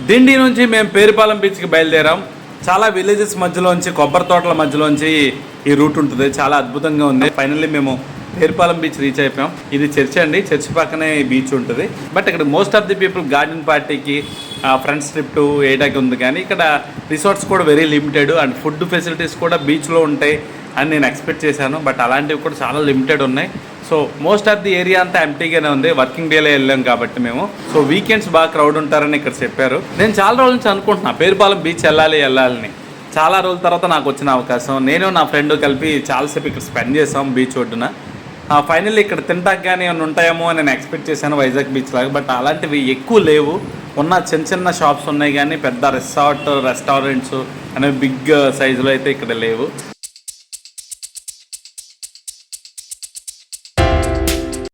దిండి నుంచి మేము పేరుపాలెం బీచ్కి బయలుదేరాం. చాలా విలేజెస్ మధ్యలోంచి, కొబ్బరి తోటల మధ్యలోంచి ఈ రూట్ ఉంటుంది. చాలా అద్భుతంగా ఉంది. ఫైనల్లీ మేము పేరుపాలెం బీచ్ రీచ్ అయిపోయాం. ఇది చర్చ్ అండి, చర్చ్ పక్కనే బీచ్ ఉంటుంది. బట్ ఇక్కడ most of the people garden పార్టీకి, ఫ్రెండ్స్ ట్రిప్ టు ఏటాకి ఉంది. కానీ ఇక్కడ రిసార్ట్స్ కూడా very limited and food facilities కూడా బీచ్లో ఉంటాయి అని నేను ఎక్స్పెక్ట్ చేశాను. బట్ అలాంటివి కూడా చాలా లిమిటెడ్ ఉన్నాయి. So most of the area అంతా ఎంటీగానే ఉంది. వర్కింగ్ డేలో వెళ్ళాం కాబట్టి మేము. సో వీకెండ్స్ బాగా క్రౌడ్ ఉంటారని ఇక్కడ చెప్పారు. నేను చాలా రోజుల నుంచి అనుకుంటున్నా పేరుపాలెం బీచ్ వెళ్ళాలని. చాలా రోజుల తర్వాత నాకు వచ్చిన అవకాశం. నేను నా ఫ్రెండ్ కలిపి చాలాసేపు ఇక్కడ స్పెండ్ చేసాం బీచ్ ఒడ్డున. ఫైనల్లీ ఇక్కడ తింటాక కానీ ఏమైనా ఉంటాయేమో అని నేను ఎక్స్పెక్ట్ చేశాను వైజాగ్ బీచ్ లాగా. బట్ అలాంటివి ఎక్కువ లేవు. ఉన్న చిన్న చిన్న షాప్స్ ఉన్నాయి కానీ పెద్ద రెస్టారెంట్స్ అనేవి బిగ్ సైజులో అయితే ఇక్కడ లేవు.